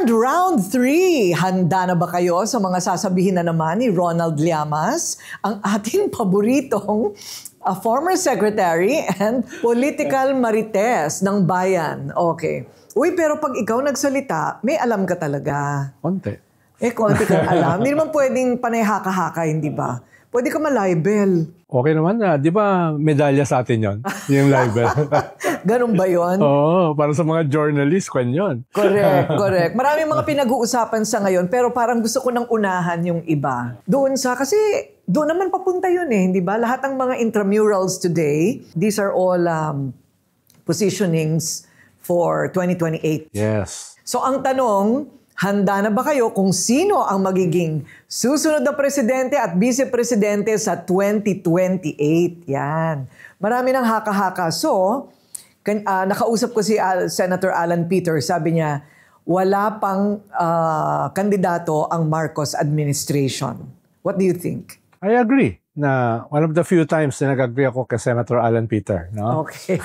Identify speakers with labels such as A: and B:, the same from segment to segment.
A: And round 3, handa na ba kayo sa mga sasabihin na naman ni Ronald Llamas, ang ating paboritong former secretary and political marites ng bayan? Okay. Uy, pero pag ikaw nagsalita, may alam ka talaga.
B: Konti.
A: Konti kang alam. Hindi naman pwedeng panay haka-haka, hindi ba? Pwede ka ma-libel.
B: Okay naman na. Di ba medalya sa atin yon? Yung libel.
A: Ganun ba yun?
B: Oo, para sa mga journalist, kwan yun.
A: Correct. Maraming mga pinag-uusapan sa ngayon, pero parang gusto ko nang unahan yung iba. Kasi doon naman papunta yun hindi ba? Lahat ng mga intramurals today, these are all positionings for 2028.
B: Yes.
A: So ang tanong, handa na ba kayo kung sino ang magiging susunod na presidente at vice-presidente sa 2028? Yan. Marami ng haka-haka. So, nakausap ko si Senator Alan Peter. Sabi niya, wala pang kandidato ang Marcos administration. What do you think?
B: I agree na one of the few times na nag-agree ako kay Senator Alan Peter. No?
A: Okay.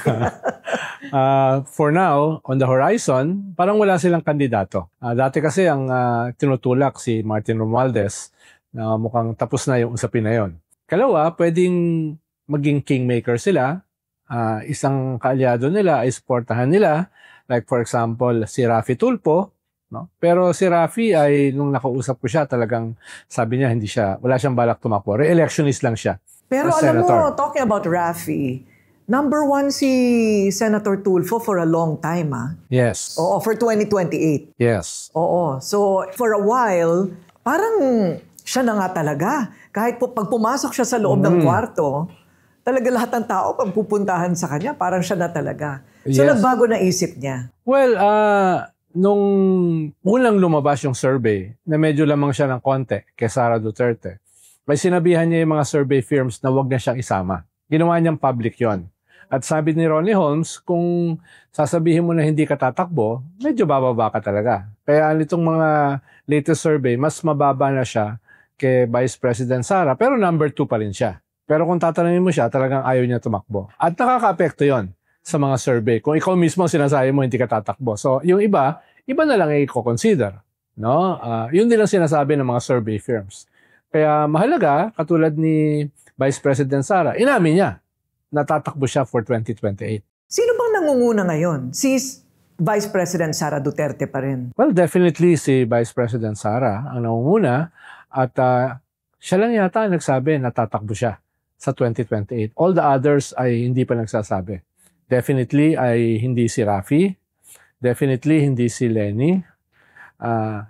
B: For now, on the horizon, parang wala silang kandidato. Dati kasi ang tinutulak si Martin Romualdez na mukhang tapos na yung usapin na yon. Kalawa, pwedeng maging kingmaker sila. Isang kaalyado nila ay supportahan nila. Like for example, si Raffy Tulfo. No? Pero si Raffy ay, nung nakausap ko siya, talagang sabi niya, wala siyang balak tumakbo. Re-electionist lang siya.
A: Pero alam mo, talking about Raffy, number 1 si Senator Tulfo for a long time,
B: Yes.
A: Oo, for 2028.
B: Yes.
A: Oo. So, for a while, parang siya na nga talaga. Kahit pag pumasok siya sa loob ng kwarto, talaga lahat ng tao, pag pupuntahan sa kanya, parang siya na talaga. So,
B: Yes.
A: nagbago na isip niya.
B: Well, nung unang lumabas yung survey, na medyo lamang siya ng konti kay Sara Duterte, may sinabihan niya yung mga survey firms na wag na siyang isama. Ginawa niyang public yon. At sabi ni Ronnie Holmes, kung sasabihin mo na hindi ka tatakbo, medyo bababa ka talaga. Kaya nitong mga latest survey, mas mababa na siya kay Vice President Sara, pero number 2 pa rin siya. Pero kung tatanungin mo siya, talagang ayaw niya tumakbo. At nakaka-apekto yon sa mga survey. Kung ikaw mismo sinasabi mo hindi ka tatakbo. So yung iba na lang ay i-consider. No? Yun din ang sinasabi ng mga survey firms. Kaya mahalaga, katulad ni Vice President Sara, inamin niya, natatakbo siya for 2028.
A: Sino bang nangunguna ngayon? Si Vice President Sara Duterte pa rin?
B: Well, definitely si Vice President Sara ang nangunguna at siya lang yata nagsabi na tatakbo siya sa 2028. All the others ay hindi pa nagsasabi. Definitely ay hindi si Raffy. Definitely hindi si Lenny.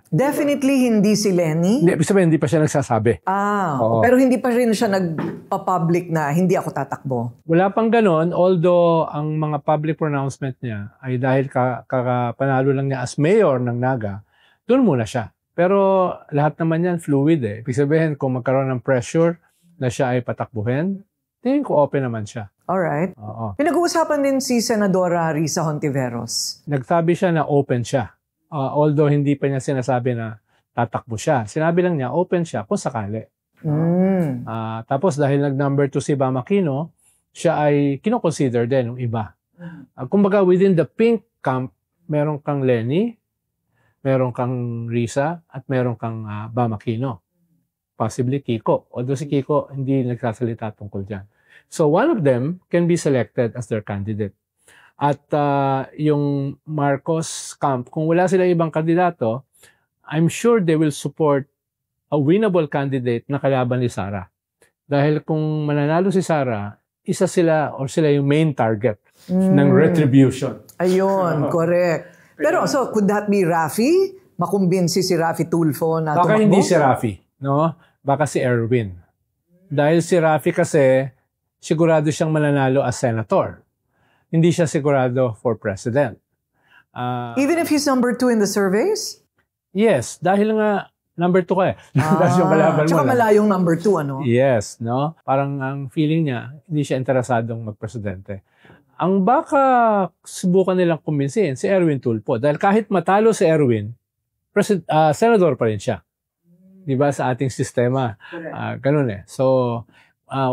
A: Definitely hindi si Lenny?
B: Ibig sabihin, hindi pa siya nagsasabi. Oo.
A: Pero hindi pa rin siya nagpa-public na hindi ako tatakbo.
B: Wala pang ganon, although ang mga public pronouncement niya ay dahil panalo lang niya as mayor ng Naga, doon muna siya. Pero lahat naman yan fluid Ibig sabihin, kung magkaroon ng pressure na siya ay patakbuhin, tingin ko open naman siya.
A: Alright.
B: Oo.
A: Pinag-uusapan din si Senadora Risa Hontiveros.
B: Nagsabi siya na open siya. Although hindi pa niya sinasabi na tatakbo siya. Sinabi lang niya, open siya kung sakali. Tapos dahil nag-number 2 si Bam Aquino, siya ay kinoconsider din ng iba. Kumbaga within the pink camp, meron kang Lenny, meron kang Risa, at meron kang Bam Aquino. Possibly Kiko. Although si Kiko hindi nagsasalita tungkol dyan. So one of them can be selected as their candidate. At yung Marcos camp, kung wala sila ibang kandidato, I'm sure they will support a winnable candidate na kalaban ni Sara. Dahil kung mananalo si Sara, isa sila or sila yung main target ng retribution.
A: Ayun, correct. Pero so, could that be Raffy? Makumbinsi si Raffy Tulfo na tumakbo?
B: Baka hindi si Raffy, no? Baka si Erwin. Dahil si Raffy kasi, sigurado siyang mananalo as senator. Hindi siya sigurado for president.
A: Even if he's number 2 in the surveys?
B: Yes, dahil nga number 2 ka Dahil yung kalaban mo
A: tsaka malayong number 2, ano?
B: Yes, no? Parang ang feeling niya, hindi siya interesadong magpresidente. Ang baka subukan nilang kumbinsihin si Erwin Tulfo. Dahil kahit matalo si Erwin, senador pa rin siya. Di ba sa ating sistema? Ganun So,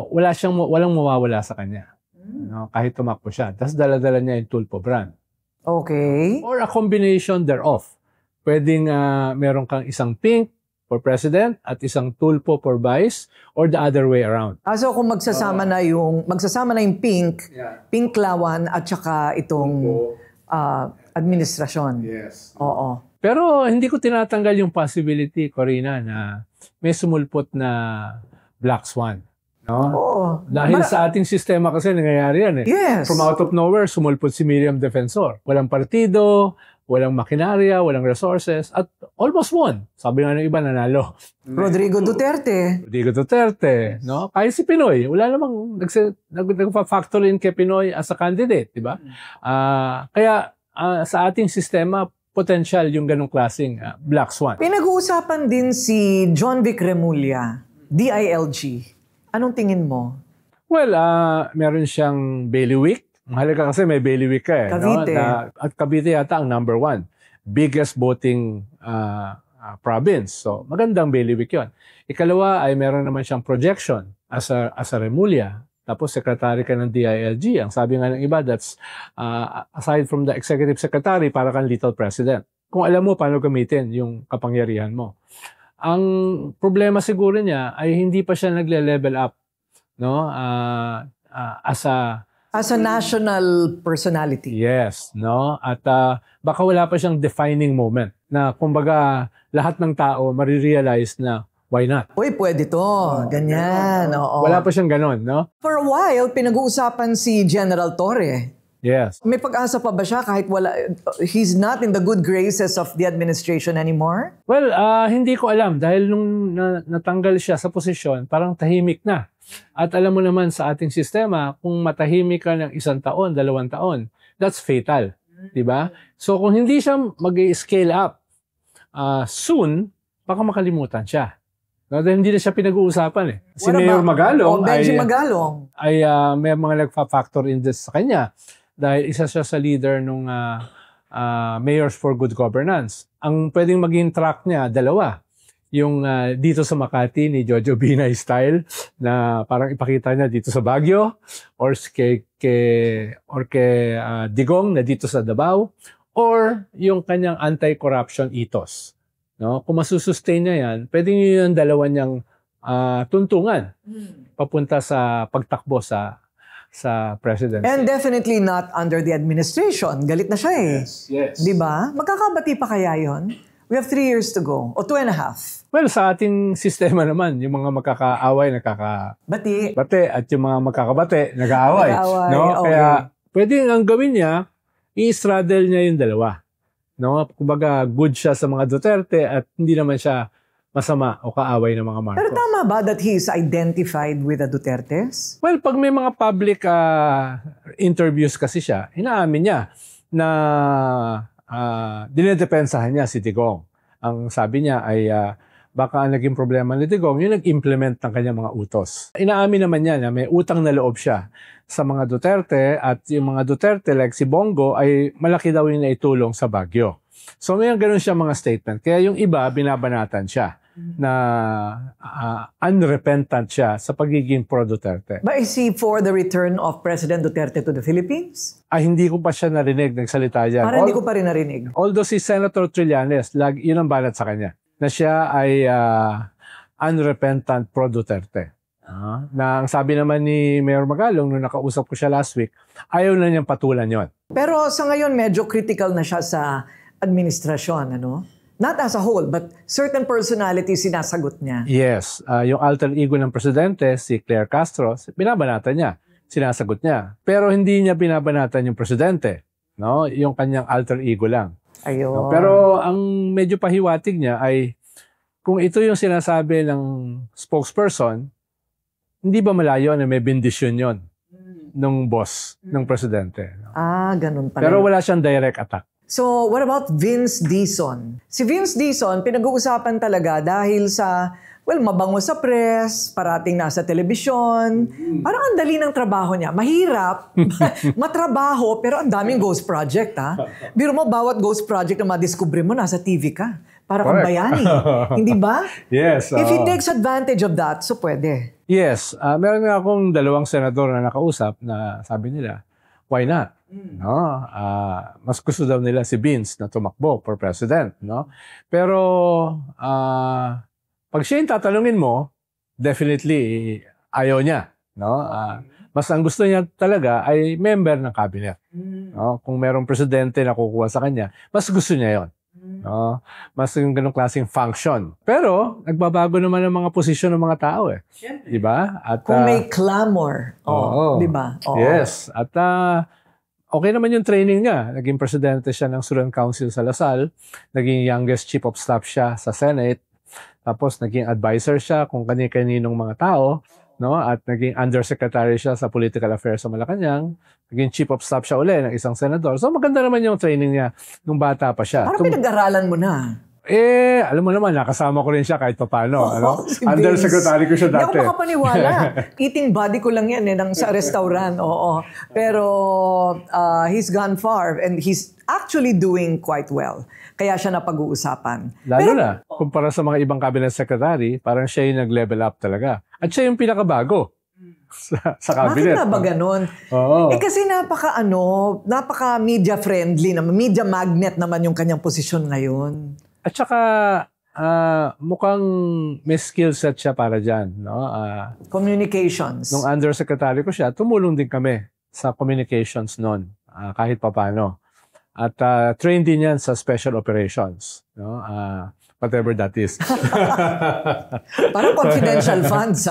B: walang mawawala sa kanya. No, kahit tumakbo siya. Tapos dala-dala niya yung Tulfo brand.
A: Okay.
B: Or a combination thereof. pwedeng meron kang isang pink for president at isang tulpo for vice or the other way around.
A: So kung magsasama na yung pink, pink lawan at saka itong administrasyon.
B: Yes.
A: Oo.
B: Pero hindi ko tinatanggal yung possibility, Corina, na may sumulpot na black swan. No?
A: Oo.
B: Dahil sa ating sistema kasi nangyayari yan eh.
A: Yes.
B: From out of nowhere, sumulpot si Miriam Defensor. Walang partido, walang makinarya, walang resources, at almost won. Sabi nga ng iba, nanalo.
A: Rodrigo Duterte.
B: Rodrigo Duterte, no? Kahit si Pinoy, wala namang nagfa-factor in kay Pinoy as a candidate, di ba? Kaya sa ating sistema, potential yung ganong klaseng black swan.
A: Pinag-uusapan din si John Vic Remulla, DILG. Anong tingin mo?
B: Well, meron siyang bailiwick. Mahalaga kasi may bailiwick ka eh.
A: Cavite.
B: No? At Cavite yata ang number 1. Biggest voting province. So, magandang bailiwick yun. Ikalawa ay meron naman siyang projection as a Remulla. Tapos, secretary ka ng DILG. Ang sabi nga ng iba, that's aside from the executive secretary, para kang little president. Kung alam mo paano gamitin yung kapangyarihan mo. Ang problema siguro niya ay hindi pa siya nagle-level up, no? As a
A: national personality.
B: Yes, no? At baka wala pa siyang defining moment na kumbaga lahat ng tao marirealize na why not?
A: Uy, pwede to. Ganyan. Oo.
B: Wala pa siyang ganon, no?
A: For a while, pinag-uusapan si General Torre.
B: Yes.
A: May pag-asa pa ba siya kahit he's not in the good graces of the administration anymore?
B: Well, hindi ko alam dahil nung natanggal siya sa posisyon, parang tahimik na. At alam mo naman sa ating sistema, kung matahimik ka ng 1 taon, 2 taon, that's fatal. Diba? So kung hindi siya mag-scale up soon, baka makalimutan siya. Dahil hindi na siya pinag-uusapan eh. Si Mayor Magalong ay may mga nagfa-factor in this sa kanya. Dahil isa siya sa leader ng Mayors for Good Governance. Ang pwedeng maging track niya, 2. Yung dito sa Makati ni Jojo Binay style na parang ipakita niya dito sa Baguio or kay Digong na dito sa Davao or yung kanyang anti-corruption ethos. No? Kung masusustain niya yan, pwedeng yung 2 niyang tuntungan papunta sa pagtakbo sa presidency.
A: And definitely not under the administration. Galit na siya eh.
B: Yes.
A: Di ba? Magkakabati pa kaya yon? We have 3 years to go. O 2.5.
B: Well, sa ating sistema naman, yung mga magkakaaway,
A: Bati.
B: at yung mga magkakabate, nag-aaway. No?
A: Okay.
B: Kaya, pwedeng ang gawin niya, i-straddle niya yung 2. No? Kumbaga, good siya sa mga Duterte at hindi naman siya masama o kaaway ng mga Marcos.
A: Pero tama ba that he is identified with the Dutertes?
B: Well, pag may mga public interviews kasi siya, inaamin niya na dinedepensahan niya si Digong. Ang sabi niya ay baka ang naging problema ni Digong yung nag-implement ng kanyang mga utos. Inaamin naman niya na may utang na loob siya sa mga Duterte at yung mga Duterte like si Bongo ay malaki daw yung naitulong sa Baguio. So may ganun siya mga statement. Kaya yung iba, binabanatan siya na unrepentant siya sa pagiging pro-Duterte.
A: But is he for the return of President Duterte to the Philippines?
B: Hindi ko pa siya narinig nagsalita dyan.
A: Parang hindi ko pa rin narinig.
B: Although si Senator Trillanes, yun ang banat sa kanya, na siya ay unrepentant pro-Duterte. Na ang sabi naman ni Mayor Magalong nung nakausap ko siya last week, ayaw na niyang patulan yon.
A: Pero sa ngayon, medyo critical na siya sa administrasyon, ano? Not as a whole, but certain personalities sinasagot niya.
B: Yes. Yung alter ego ng presidente, si Claire Castro, binabanatan niya. Sinasagot niya. Pero hindi niya binabanatan yung presidente. No? Yung kanyang alter ego lang.
A: Ayun.
B: No? Pero ang medyo pahiwatig niya ay kung ito yung sinasabi ng spokesperson, hindi ba malayo na may bendisyon yon ng boss ng presidente? No?
A: Ganun pala.
B: Pero wala siyang direct attack.
A: So, what about Vince Dizon? Si Vince Dizon, pinag-uusapan talaga dahil sa, mabango sa press, parating nasa telebisyon. Parang ang dali ng trabaho niya. Mahirap, matrabaho, pero ang daming ghost project, ha? Biro mo, bawat ghost project na madiskubre mo, nasa TV ka. Para kang bayani. Hindi ba?
B: Yes.
A: If he takes advantage of that, so pwede.
B: Yes. Meron nga akong 2 senador na nakausap na sabi nila, why not? No? Mas gusto daw nila si Vince na tumakbo for president. No? Pero pag siya yung tatanungin mo, definitely ayaw niya. No? Mas ang gusto niya talaga ay member ng cabinet. No? Kung merong presidente na kukuha sa kanya, mas gusto niya yon. No? Mas yung ganong klaseng function. Pero, nagbabago naman ang mga posisyon ng mga tao eh. Di ba? At,
A: kung may clamor. Di ba?
B: Yes. At okay naman yung training niya. Naging presidente siya ng Student Council sa Lasal. Naging youngest chief of staff siya sa Senate. Tapos, naging advisor siya kung kani-kaninong mga tao. No? At naging undersecretary siya sa political affairs sa Malacanang. Naging chief of staff siya uli ng isang senador. So maganda naman yung training niya nung bata pa siya.
A: Parang pinag-aralan mo na.
B: Alam mo naman, nakasama ko rin siya kahit paano. Si undersecretary ko siya dati.
A: Hindi ako makapaniwala. Eating buddy ko lang yan sa restaurant. Pero he's gone far and he's actually doing quite well. Kaya siya napag-uusapan.
B: Lalo na, kumpara sa mga ibang cabinet secretary, parang siya yung nag-level up talaga. At siya yung pinakabago sa cabinet.
A: Bakit na ba ganun? Kasi napaka media friendly naman, media magnet naman yung kanyang posisyon ngayon.
B: At saka mukhang may skill set siya para dyan. No?
A: Communications.
B: Nung undersecretary ko siya, tumulong din kami sa communications noon, kahit papano. At trained din yan sa special operations. No? Whatever that is.
A: Parang confidential funds.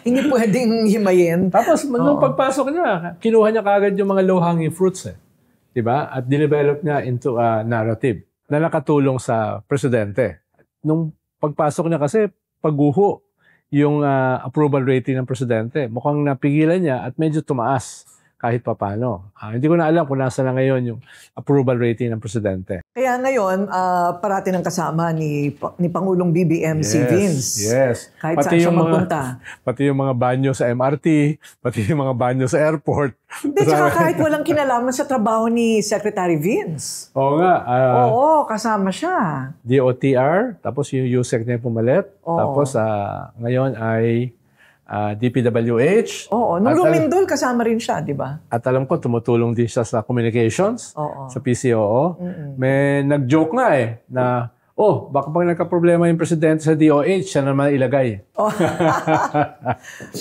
A: Hindi pwedeng himayin.
B: Tapos, nung pagpasok niya, kinuha niya kagad yung mga low-hanging fruits. Diba? At dinevelop niya into a narrative na nakatulong sa presidente. Nung pagpasok niya kasi, pagguho yung approval rating ng presidente. Mukhang napigilan niya at medyo tumaas kahit papano. Hindi ko na alam kung nasa na ngayon yung approval rating ng presidente.
A: Kaya ngayon, parati ng kasama ni Pangulong BBM si Vince.
B: Yes.
A: Kahit saan siya magpunta.
B: Pati yung mga banyo sa MRT, pati yung mga banyo sa airport.
A: Hindi, tsaka kahit walang kinalaman sa trabaho ni Secretary Vince.
B: Oo nga.
A: Kasama siya.
B: DOTR, tapos yung USEC na yung pumalit. Tapos ngayon ay DPWH.
A: Nung Lumindol, kasama rin siya, di ba?
B: At alam ko, tumutulong din siya sa communications, sa PCOO. May nag-joke nga na, baka pag nagka-problema yung presidente sa DOH, siya naman ilagay.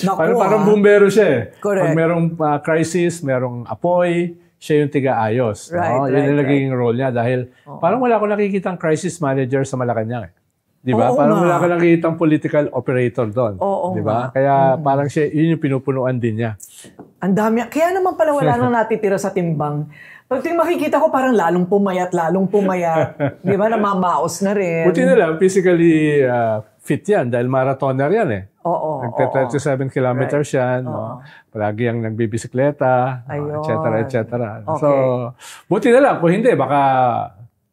B: Parang bumbero siya
A: Correct.
B: Pag merong crisis, merong apoy, siya yung tiga-ayos. Yun yung naging role niya dahil parang wala akong nakikitang crisis manager sa Malacanang. Di ba? Parang wala ka nakikitang political operator doon. Di ba? Kaya parang siya, yun yung pinupunuan din niya.
A: Ang dami. Kaya naman pala wala nang natitira sa timbang. Pag makikita ko parang lalong pumayat. Di ba? Namamaos na rin.
B: Buti na lang, physically fit yan dahil marathoner yan Nagte-37 kilometers yan. Palagi ang nagbibisikleta, etc. Okay. So, buti na lang. Kung hindi, baka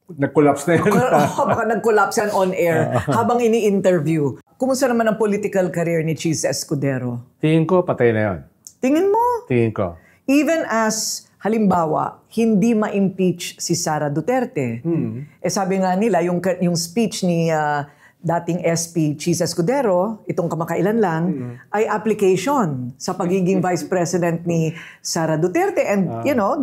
B: nag-collapse na yan.
A: Baka nag-collapse yan on air habang ini-interview. Kumusta naman ang political career ni Cheese Escudero?
B: Tingin ko, patay na yun.
A: Tingin mo?
B: Tingin ko.
A: Even as, halimbawa, hindi ma-impeach si Sara Duterte. Sabi nga nila, yung speech ni dating SP Cheese Escudero, itong kamakailan lang, ay application sa pagiging Vice President ni Sara Duterte. And,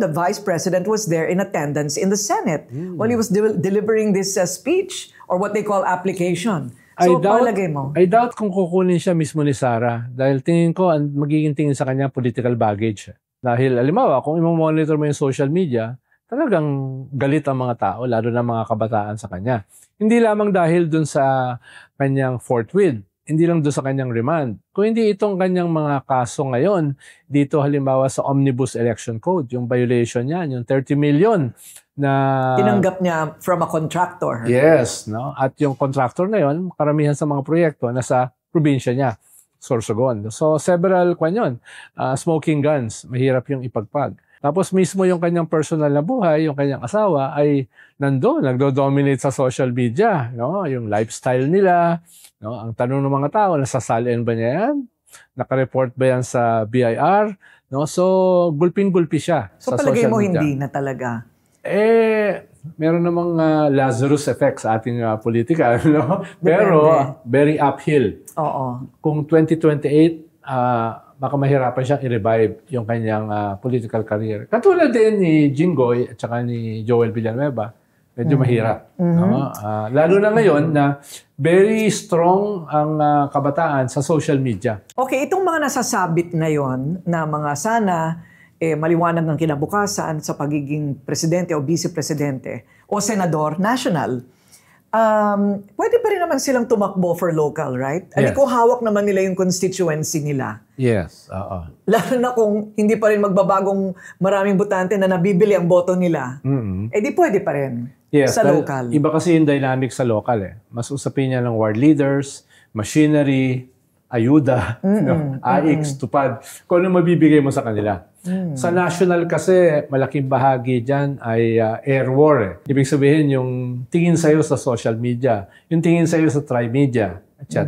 A: the Vice President was there in attendance in the Senate while he was delivering this speech or what they call application. So, palagay mo?
B: I doubt kung kukunin siya mismo ni Sara dahil tingin ko, magiging tingin sa kanya political baggage. Dahil, alimbawa, kung i-monitor mo yung social media, talagang galit ang mga tao, lalo na mga kabataan sa kanya. Hindi lamang dahil dun sa kanyang forthwith, hindi lang dun sa kanyang remand. Kung hindi itong kanyang mga kaso ngayon, dito halimbawa sa Omnibus Election Code, yung violation niya, yung 30 million na
A: tinanggap niya from a contractor.
B: Yes, no? At yung contractor na yon, karamihan sa mga proyekto nasa probinsya niya, Sorsogon. So several smoking guns, mahirap yung ipagpag. Tapos mismo yung kanyang personal na buhay, yung kanyang asawa ay nandoon, nagdo-dominate sa social media, no? Yung lifestyle nila, no? Ang tanong ng mga tao, nasasalian ba niya yan? Naka-report ba yan sa BIR? No? So, gulping-gulpi siya
A: sa social media. So, palagay mo hindi na talaga?
B: Meron namang Lazarus effect sa ating politika, no? Pero, very uphill.
A: Oo.
B: Kung 2028, baka mahirapan siyang i-revive yung kanyang political career. Katulad din ni Jinggoy at saka ni Joel Villanueva, medyo mahirap. No? Lalo na ngayon na very strong ang kabataan sa social media.
A: Okay, itong mga nasasabit ngayon na mga sana maliwanag ng kinabukasan sa pagiging presidente o vice-presidente o senador national, pwede pa rin naman silang tumakbo for local, right?
B: Yes.
A: Kung hawak naman nila yung constituency nila.
B: Yes, oo.
A: Lalo na kung hindi pa rin magbabagong maraming botante na nabibili ang boto nila, di pwede pa rin sa local.
B: Iba kasi yung dynamic sa local eh. Mas usapin niya ng ward leaders, machinery, ayuda, AX, tupad, kung ano mabibigay mo sa kanila. Sa national kasi, malaking bahagi dyan ay air war eh. Ibig sabihin, yung tingin sa'yo sa social media, yung tingin sa'yo sa tri-media, etc.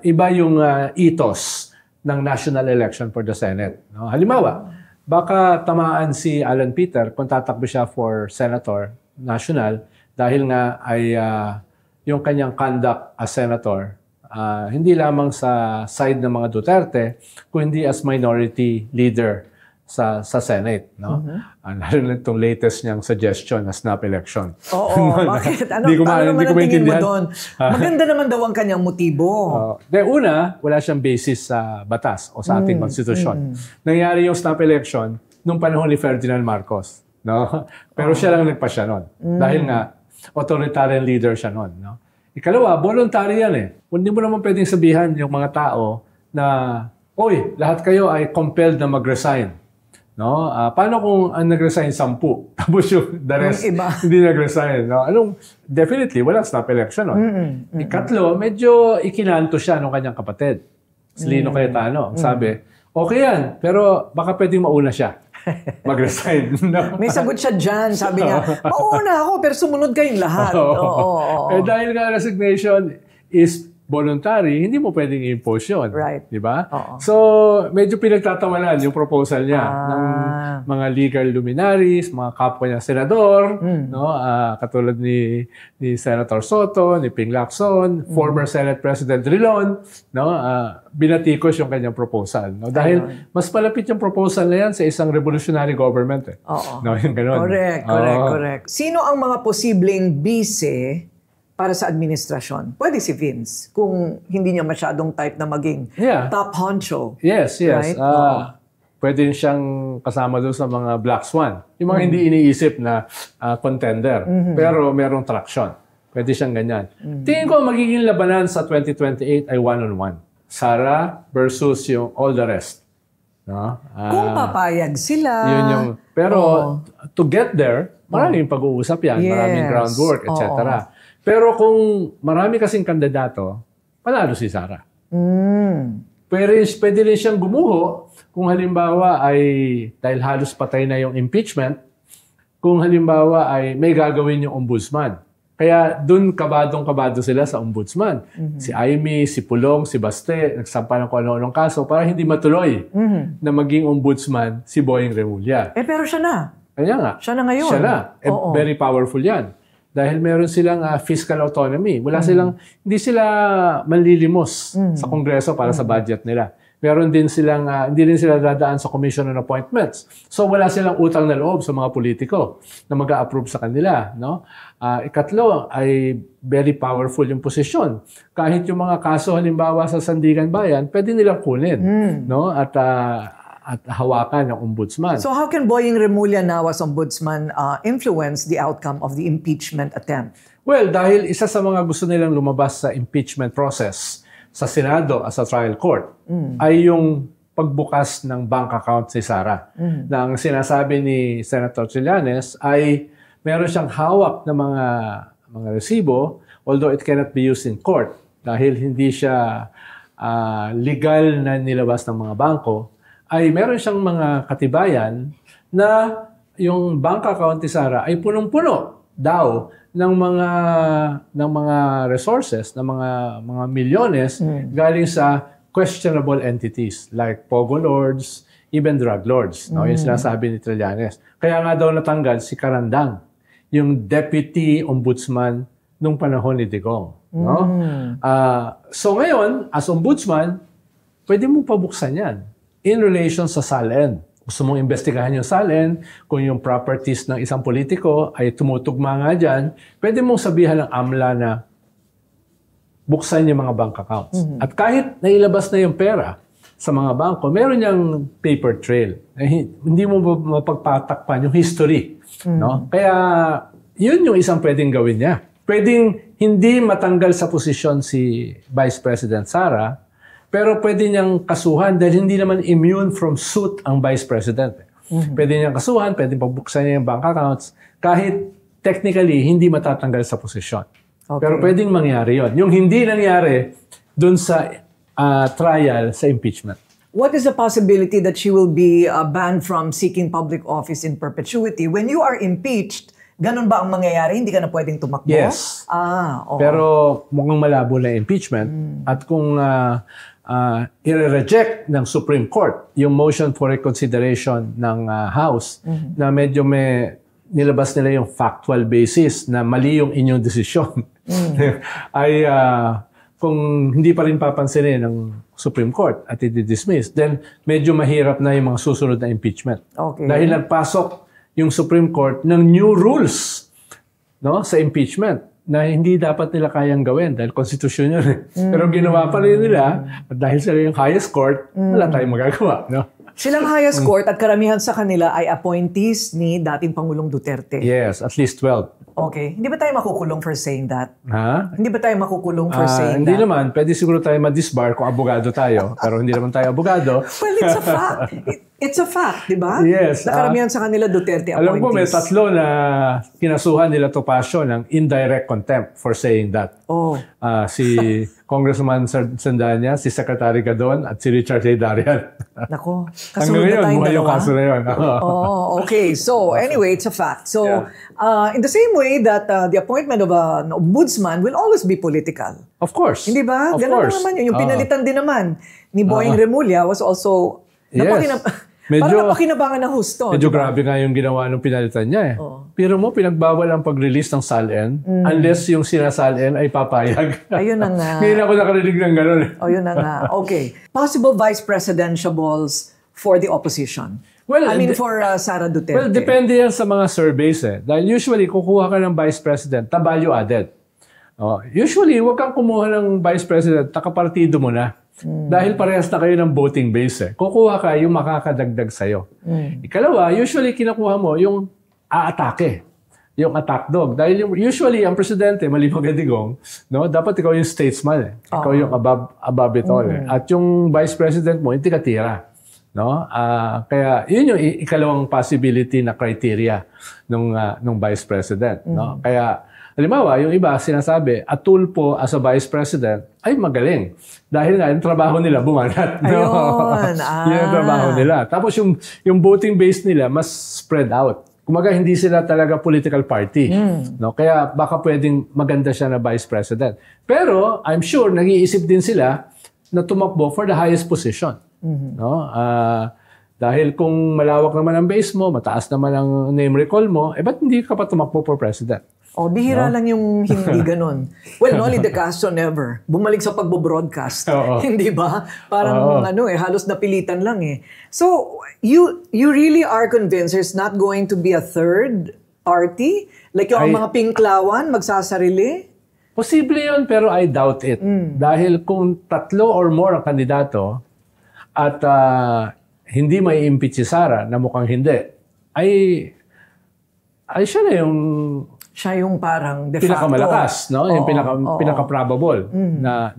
B: Iba yung ethos ng national election for the Senate. No? Halimbawa, baka tamaan si Alan Peter kung tatakbo siya for senator national dahil nga ay yung kanyang conduct as senator hindi lamang sa side ng mga Duterte, kundi as minority leader sa Senate. No? Lalo na itong latest niyang suggestion na snap election.
A: Oo, bakit? Ano naman ang tingin mo doon? Maganda naman daw ang kanyang motibo.
B: Una, wala siyang basis sa batas o sa ating konstitusyon. Nangyari yung snap election nung panahon ni Ferdinand Marcos. No? Pero siya lang nagpasya nun. Dahil nga, authoritarian leader siya nun. No? Ikalawa, voluntary yan eh. Hindi mo naman pwedeng sabihan yung mga tao na, oy, lahat kayo ay compelled na mag-resign. No? Paano kung ang nag-resign 10? Tapos yung the rest hindi nag-resign. No? Definitely, walang snap election. No? Ikatlo, medyo ikinanto siya ng kanyang kapatid. Si Lino Cayetano. Ang sabi, okay yan, pero baka pwedeng mauna siya. Mag-resign. No?
A: May sagot siya dyan. Sabi niya, mauna ako, pero sumunod kayong lahat.
B: Dahil nga resignation is voluntary, hindi mo pwedeng i-impose yun.
A: Right.
B: Diba? So, medyo pinagtatawanan yung proposal niya ng mga legal luminaries, mga kapwa niya senador, no? Katulad ni Senator Soto, ni Ping Lacson, former Senate President Drilon, no? Binatikos yung kanyang proposal. No? Dahil mas palapit yung proposal na yan sa isang revolutionary government. Eh. No? Yung ganun.
A: Correct. Sino ang mga posibleng bise para sa administrasyon? Pwede si Vince, kung hindi niya masyadong type na maging top honcho.
B: Yes. Right? Pwede siyang kasama doon sa mga Black Swan. Yung mga hindi iniisip na contender. Pero merong traction. Pwede siyang ganyan. Tingin ko magiging labanan sa 2028 ay one-on-one. Sara versus yung all the rest. No?
A: Kung papayag sila.
B: Yun yung, pero to get there, maraming pag-uusap yan. Maraming groundwork, etc. Pero kung marami kasing kandidato, panalo si Sara. Pwede rin siyang gumuho kung halimbawa ay, dahil halos patay na yung impeachment, kung halimbawa ay may gagawin yung ombudsman. Kaya dun kabadong-kabado sila sa ombudsman. Si Amy, si Pulong, si Baste, nagsampa ng kung ano-anong kaso para hindi matuloy na maging ombudsman si Boying Remulla.
A: Pero siya na.
B: Kaya nga.
A: Siya na ngayon.
B: Siya na. Very powerful yan. Dahil meron silang fiscal autonomy. Hindi sila manlilimos sa Kongreso para sa budget nila. Meron din silang, hindi rin sila dadaan sa Commission on Appointments. So wala silang utang na loob sa mga politiko na mag-a-approve sa kanila. No? Ikatlo ay very powerful yung posisyon. Kahit yung mga kaso halimbawa sa Sandigan Bayan, pwede nilang kunin. No? At hawakan ng ombudsman.
A: So how can Boying Remulla now as ombudsman influence the outcome of the impeachment attempt?
B: Well, dahil isa sa mga gusto nilang lumabas sa impeachment process sa Senado as a trial court ay yung pagbukas ng bank account si Sara. Na ang sinasabi ni Senator Trillanes ay meron siyang hawak na mga resibo, although it cannot be used in court dahil hindi siya legal na nilabas ng mga bangko, ay meron siyang mga katibayan na yung bank account ni Sara ay punong-puno daw ng mga resources, ng mga milyones galing sa questionable entities like Pogo Lords, even drug lords. No? Yung sinasabi ni Trillanes. Kaya nga daw natanggal si Carandang, yung deputy ombudsman nung panahon ni Digong. No? So ngayon, as ombudsman, pwede mo pabuksan yan in relation sa SALN. Gusto mong investigahan yung SALN, kung yung properties ng isang politiko ay tumutugma nga dyan, pwede mong sabihan ng AMLA na buksan yung mga bank accounts. At kahit nailabas na yung pera sa mga bangko, meron niyang paper trail. Hindi mo mapagpatakpan yung history. No? Kaya yun yung isang pwedeng gawin niya. Pwedeng hindi matanggal sa posisyon si Vice President Sara, pero pwede niyang kasuhan dahil hindi naman immune from suit ang Vice President. Pwede niyang kasuhan, pwede pabuksan niya yung bank accounts, kahit technically hindi matatanggal sa posisyon. Okay. Pero pwedeng mangyari yon. Yung hindi nangyari dun sa trial sa impeachment.
A: What is the possibility that she will be banned from seeking public office in perpetuity? When you are impeached, ganun ba ang mangyayari? Hindi ka na pwedeng tumakbo?
B: Yes.
A: Oo.
B: Pero mukhang malabo na impeachment. At kung i-reject ng Supreme Court yung motion for reconsideration ng House na medyo may nilabas nila yung factual basis na mali yung inyong desisyon, ay kung hindi pa rin papansinin ng Supreme Court at i-dismiss, then medyo mahirap na yung mga susunod na impeachment.
A: Okay.
B: Dahil nagpasok yung Supreme Court ng new rules, no, sa impeachment na hindi dapat nila kayang gawin dahil konstitusyon yun. Pero ginawa pa rin nila at dahil sila yung highest court, wala tayong magagawa. No?
A: Silang highest court at karamihan sa kanila ay appointees ni dating Pangulong Duterte.
B: Yes, at least 12.
A: Okay. Hindi ba tayo makukulong for saying that?
B: Ha?
A: Hindi ba tayo makukulong for saying
B: hindi
A: that?
B: Hindi naman. Pwede siguro tayo ma-disbar kung abogado tayo. Pero hindi naman tayo abogado.
A: Well, it's a fact. It's a fact, di ba?
B: Yes.
A: Nakaramihan sa kanila Duterte appointees.
B: Alam ko may tatlo na kinasuhan nila Topacio ng indirect contempt for saying that.
A: Oh.
B: Si Congressman Sandanya, si Secretary Gadon, at si Richard Heydarian.
A: Nako.
B: Hanggang ngayon, buhay yung kaso na yun.
A: Oh, okay. So, anyway, it's a fact. So, in the same way that the appointment of an ombudsman will always be political.
B: Of course.
A: Hindi ba?
B: Of
A: Ganun
B: course.
A: naman yun. Yung pinalitan din naman ni Boying Remulla was also...
B: Yes.
A: Parang napakinabangan ng husto.
B: Medyo grabe nga yung ginawa ng pinalitan niya eh. Pero mo, pinagbawal ang pag-release ng SALN unless yung sinasaln ay papayag.
A: Ayun na nga.
B: Ngayon ako nakarinig ng gano'n eh.
A: Ayun na nga. Okay. Possible vice presidentiables for the opposition.
B: Well,
A: for Sara Duterte.
B: Well, depende yan sa mga surveys eh. Dahil usually, kukuha ka ng vice president na value added. Usually, huwag kang kumuha ng vice president, nakapartido mo na. Dahil parehas na kayo ng voting base eh. Kukuha ka yung makakadagdag sa'yo. Ikalawa, usually kinukuha mo yung aatake. Yung attack dog. Dahil usually, ang presidente, maliban kay Digong, no, dapat ikaw yung statesman eh. Ikaw yung above it all eh. At yung vice president mo, hindi ka tira. No? Kaya yun yung ikalawang possibility na criteria nung vice president. No? Kaya halimbawa, yung iba sinasabi, a tool po as a vice president ay magaling. Dahil nga, yung trabaho nila bumanat. No?
A: Ayun.
B: Yun ang trabaho nila. Tapos yung voting base nila mas spread out. Kumaga, hindi sila talaga political party. No? Kaya baka pwedeng maganda siya na vice president. Pero, I'm sure, nag-iisip din sila na tumakbo for the highest position. No? Dahil kung malawak naman ang base mo, mataas naman ang name recall mo, ba't hindi ka pa tumakbo for president?
A: Bihira lang yung hindi ganun. Well, Noli de Castro never. Bumalik sa pagbo-broadcast. Hindi ba? Parang halos napilitan lang eh. So, you really are convinced there's not going to be a third party? Like yung mga pinklawan, magsasarili?
B: Posible yun, pero I doubt it. Dahil kung 3 or more ang kandidato at hindi may impeach si Sara na mukhang hindi, ay siya na yung
A: parang de facto.
B: Pinakamalakas, no? Yung pinaka-probable na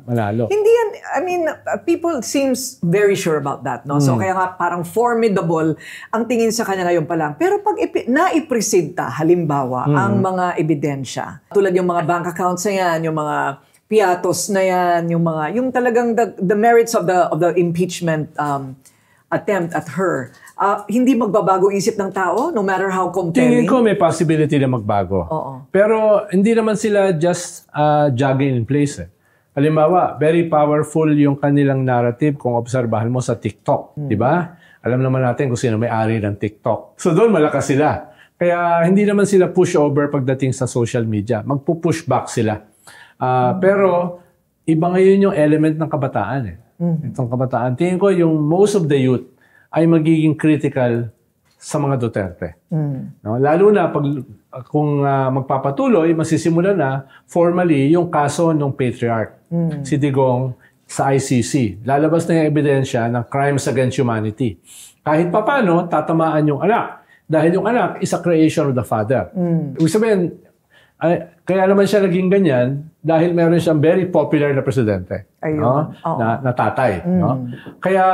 B: manalo.
A: Hindi yan, I mean, people seems very sure about that, no? So kaya nga parang formidable ang tingin sa kanya ngayon pa lang. Pero pag naipresenta, halimbawa, ang mga ebidensya, tulad yung mga bank accounts na yan, yung mga piatos na yan, yung talagang the merits of the impeachment attempt at her, hindi magbabago isip ng tao no matter how compelling?
B: Tingin ko may possibility na magbago. Pero hindi naman sila just jogging in place eh. Halimbawa, very powerful yung kanilang narrative kung obserbahan mo sa TikTok. Di ba? Alam naman natin kung sino may-ari ng TikTok. So doon malakas sila. Kaya hindi naman sila pushover pagdating sa social media. Magpo-push back sila. Pero iba ngayon yung element ng kabataan eh. Itong kabataan. Tingin ko yung most of the youth ay magiging critical sa mga Duterte. No? Lalo na kung magpapatuloy, masisimula na formally yung kaso ng patriarch, si Digong, sa ICC. Lalabas na yung ebidensya ng crimes against humanity. Kahit papano, tatamaan yung anak. Dahil yung anak is a creation of the father. Ibig sabihin, kaya naman siya naging ganyan dahil meron siyang very popular na presidente. No? Na tatay. No? Kaya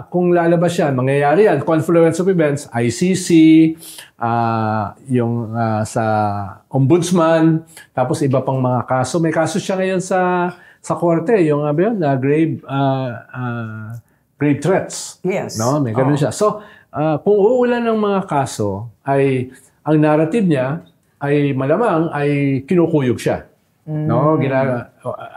B: kung lalabas yan, mangyayari yan, confluence of events, ICC, yung sa ombudsman, tapos iba pang mga kaso. May kaso siya ngayon sa korte, yung grave threats.
A: Yes.
B: No? May ganun siya. So, kung uulan ng mga kaso, ay ang narrative niya ay malamang ay kinukuyog siya. No?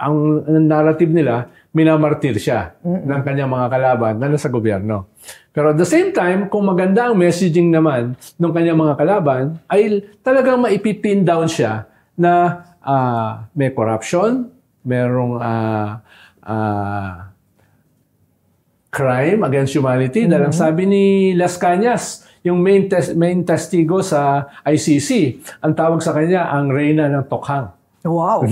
B: Ang narrative nila, minamartir siya ng kanyang mga kalaban na nasa gobyerno. Pero at the same time, kung maganda ang messaging naman ng kanyang mga kalaban, ay talagang maipipin down siya na may corruption, merong crime against humanity. Dahil ang sabi ni Las Cañas, yung main testigo sa ICC, ang tawag sa kanya ang Reyna ng Tokhang.
A: Wow.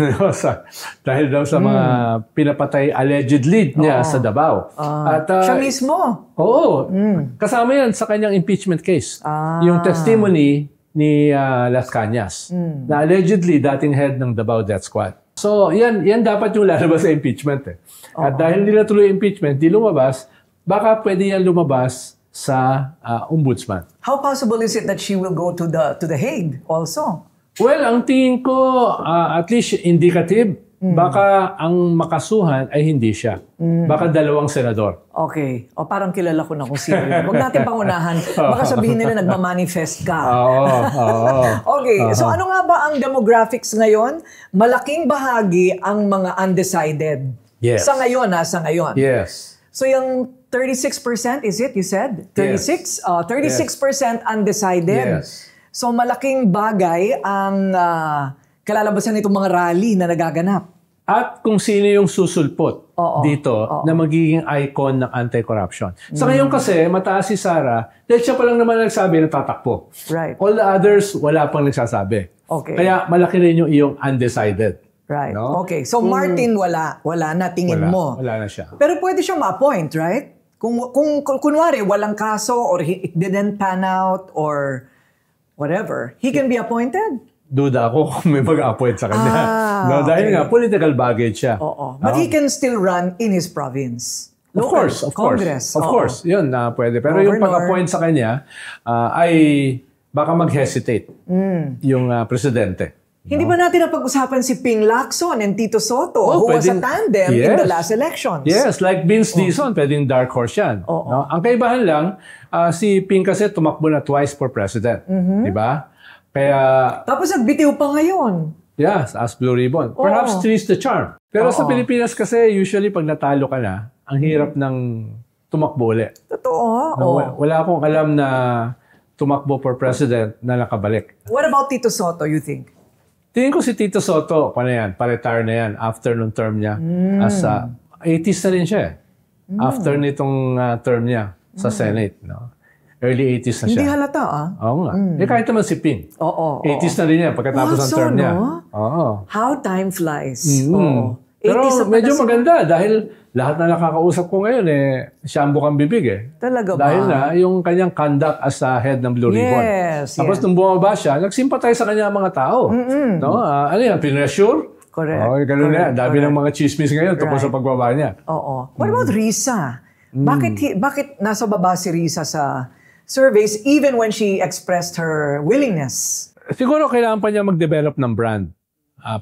B: Dahil daw sa mga pinapatay allegedly niya sa Davao. At,
A: siya mismo?
B: Oo. Kasama yan sa kanyang impeachment case. Yung testimony ni Las Cañas na allegedly dating head ng Davao Death Squad. So, yan dapat yung lalabas sa impeachment. At dahil hindi na tuloy impeachment, di lumabas, baka pwede yan lumabas sa ombudsman.
A: How possible is it that she will go to the Hague also?
B: Well, ang tingin ko, at least indicative, baka ang makasuhan ay hindi siya. Baka dalawang senador.
A: Okay. O parang kilala ko na kung sino. Huwag natin pangunahan. Baka sabihin nila nagmamanifest ka. Okay. So ano nga ba ang demographics ngayon? Malaking bahagi ang mga undecided.
B: Yes.
A: Sa ngayon, sa ngayon.
B: Yes.
A: So yung 36%, is it, you said? 36? 36% undecided.
B: Yes.
A: So malaking bagay ang kalalabasan nitong mga rally na nagaganap.
B: At kung sino yung susulpot dito na magiging icon ng anti-corruption. Sa ngayon kasi, mataas si Sara, dahil siya pa lang naman nagsabi na tatakbo.
A: Right.
B: All the others, wala pang nagsasabi.
A: Okay.
B: Kaya malaki rin yung iyong undecided.
A: Right.
B: No?
A: Okay. So Martin, wala na tingin mo.
B: Wala na siya.
A: Pero pwede siyang ma-appoint, right? Kung kunwari, walang kaso or it didn't pan out or whatever, he can be appointed?
B: Duda ako kung may mag-appoint sa kanya. Dahil nga, political baggage siya.
A: But he can still run in his province. Local,
B: of
A: Congress.
B: course. Yun, pwede. Pero yung pag-appoint sa kanya, ay baka mag-hesitate yung presidente.
A: Hindi ba natin napag-usapan si Ping Lacson and Tito Soto who was a tandem in the last elections?
B: Yes, like Vince Dizon, pwedeng dark horse yan. No? Ang kaibahan lang, si Ping kasi tumakbo na twice for president. Di ba? Kaya...
A: Tapos nagbitiw pa ngayon.
B: Yes, as Blue Ribbon. Perhaps three's the charm. Pero sa Pilipinas kasi, usually pag natalo ka na, ang hirap ng tumakbo ulit.
A: Totoo.
B: Wala akong alam na tumakbo for president na nakabalik.
A: What about Tito Soto, you think?
B: Tingin ko si Tito Soto, pa-retire na yan after nung term niya. As 80s na rin siya. After nitong term niya sa Senate. No? Early 80s na siya.
A: Hindi halata
B: Oo nga. Kahit naman si Ping. 80s na rin yan pagkatapos ng term niya.
A: How time flies.
B: Pero medyo maganda dahil lahat na nakakausap ko ngayon siya ang bukang bibig
A: Talaga ba?
B: Dahil na yung kanyang conduct as head ng Blue Ribbon. Tapos nung bumaba siya, nagsimpatay sa kanya ang mga tao. No? Ano yan? Pinressure?
A: Correct.
B: Ganun na. Dami ng mga chismis ngayon tungkol sa pagbaba niya.
A: What about Risa? Bakit nasa baba si Risa sa surveys even when she expressed her willingness?
B: Siguro kailangan pa niya mag-develop ng brand.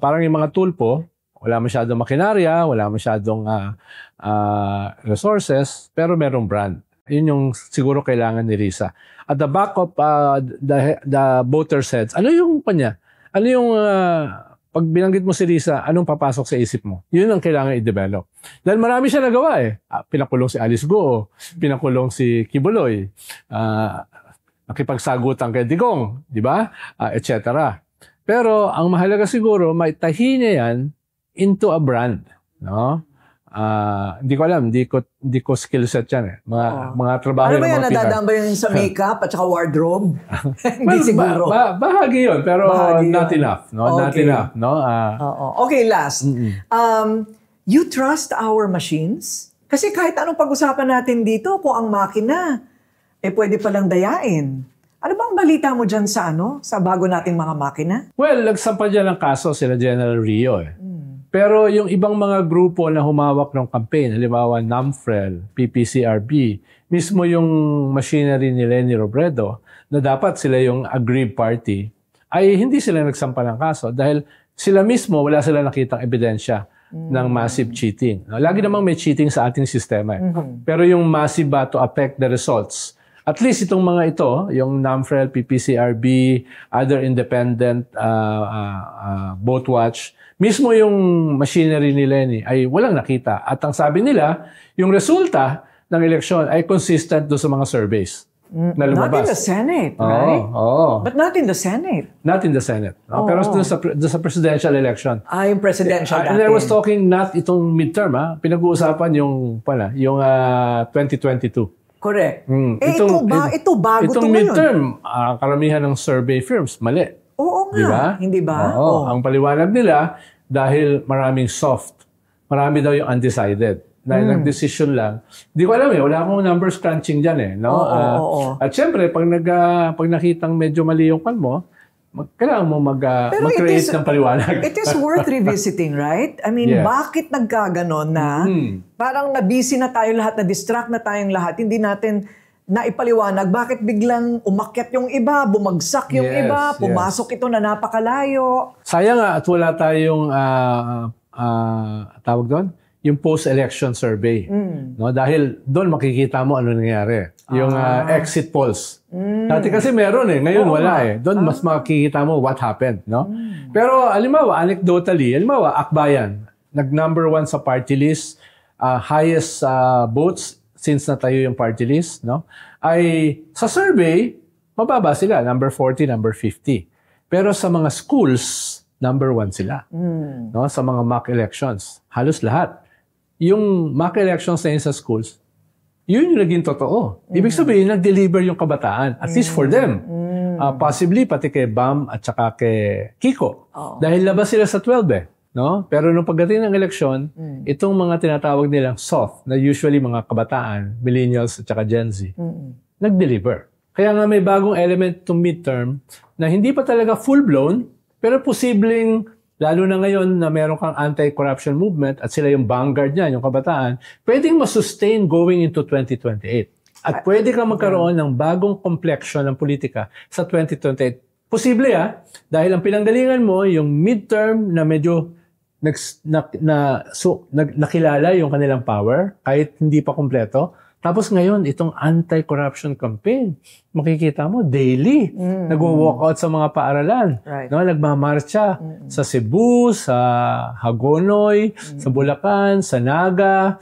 B: Parang yung mga tulpo, wala masyadong makinarya, wala masyadong resources, pero merong brand. Yun yung siguro kailangan ni Risa. At the back of the voter sets, ano yung kanya? Ano yung, pag binanggit mo si Risa, anong papasok sa isip mo? Yun ang kailangan i-develop. Dahil marami siya nagawa Pinakulong si Alice Guo, pinakulong si Kibuloy, nakipagsagutan kay Digong, di ba? Etc. Pero ang mahalaga siguro, maitahi niya yan into a brand. No? Hindi ko alam, hindi ko skill set yan eh. Mga trabaho
A: Ano ba
B: ng
A: yan,
B: mga PR.
A: nadadaan ba yun sa makeup at saka wardrobe? Hindi
B: Well,
A: siguro.
B: bahagi yun, pero
A: Bahagi
B: not
A: yun.
B: enough. No? Not
A: Okay.
B: enough. No?
A: Okay, last. You trust our machines? Kasi kahit anong pag-usapan natin dito, kung ang makina, pwede palang dayain. Ano bang balita mo dyan sa bago nating mga makina?
B: Well, nagsampa dyan ng kaso sila General Rio eh. Pero yung ibang mga grupo na humawak ng campaign, halimbawa NAMFREL, PPCRB, mismo yung machinery ni Leni Robredo, na dapat sila yung aggrieved party, ay hindi sila nagsampa ng kaso dahil sila mismo wala sila nakitang ebidensya ng massive cheating. Lagi namang may cheating sa ating sistema. Pero yung massive ba to affect the results? At least itong mga ito, yung NAMFREL, PPCRB, other independent vote watch, mismo yung machinery ni Leni ay walang nakita. At ang sabi nila, yung resulta ng eleksyon ay consistent doon sa mga surveys na lumabas.
A: Not in the Senate, right?
B: Oo.
A: But not in the Senate.
B: Not in the Senate. No? Pero doon sa presidential election.
A: Yung presidential
B: And I was talking not itong midterm, pinag-uusapan yung 2022.
A: Correct.
B: Itong
A: bago
B: itong
A: to ngayon.
B: midterm, karamihan ng survey firms, mali.
A: Oo nga.
B: Diba?
A: Hindi ba?
B: Oo. Ang paliwanag nila, dahil maraming soft. Marami daw yung undecided. Dahil nag-decision lang. Di ko alam wala akong numbers crunching dyan eh. No?
A: Oo.
B: At syempre, pag nakitang medyo mali yung pan mo, kailangan mo mag-create ng paliwanag.
A: It is worth revisiting, right? I mean,
B: Yes.
A: bakit nagkaganon na parang na-busy na tayo lahat, na-distract na tayong lahat, hindi natin naipaliwanag bakit biglang umakyat yung iba, bumagsak yung
B: Yes,
A: iba,
B: yes.
A: pumasok ito na napakalayo.
B: Sayang nga at wala tayong tawag doon, yung post-election survey. No? Dahil doon makikita mo ano nangyari. Yung exit polls. Dati kasi meron ngayon wala Doon mas makikita mo what happened. No? Pero halimbawa, anecdotally, Akbayan, nag-number 1 sa party list, highest votes since natayo yung party list, no? Ay sa survey, mababa sila, number 40, number 50. Pero sa mga schools, number 1 sila. No? Sa mga mock elections, halos lahat. Yung mock elections na yun sa schools, yun yung naging totoo. Ibig sabihin, nag-deliver yung kabataan, at least for them. Possibly pati kay Bam at saka kay Kiko. Dahil labas sila sa 12 No? Pero nung pagdating ng eleksyon, itong mga tinatawag nilang soft, na usually mga kabataan, millennials at saka Gen Z, nag-deliver. Kaya nga may bagong element itong midterm na hindi pa talaga full-blown, pero posibleng, lalo na ngayon na meron kang anti-corruption movement at sila yung vanguard niya, yung kabataan, pwedeng masustain going into 2028. At pwede kang magkaroon ng bagong complexion ng politika sa 2028. Posible dahil ang pinanggalingan mo, yung midterm na medyo nakilala yung kanilang power, kahit hindi pa kompleto. Tapos ngayon, itong anti-corruption campaign, makikita mo, daily, nag-walkout sa mga paaralan.
A: Right.
B: No? Nagmamarcha sa Cebu, sa Hagonoy, sa Bulacan, sa Naga,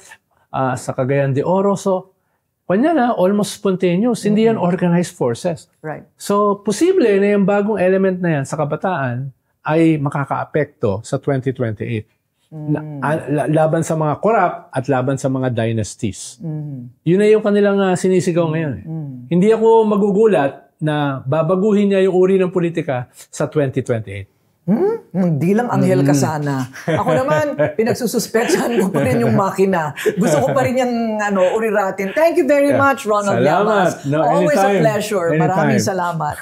B: sa Cagayan de Oro. So, almost spontaneous. Hindi yan organized forces.
A: Right.
B: So, posible na yung bagong element na yan sa kabataan ay makaka-apekto sa 2028. Laban sa mga corrupt at laban sa mga dynasties. Yun na yung kanilang sinisigaw ngayon. Hindi ako magugulat na babaguhin niya yung uri ng politika sa 2028.
A: Hindi lang anghel ka sana. Ako naman, pinagsususpetsahan ko pa rin yung makina. Gusto ko pa rin yung uriratin. Thank you very much, Ronald Llamas.
B: Salamat. No,
A: Always
B: anytime.
A: a pleasure.
B: Anytime.
A: Maraming salamat.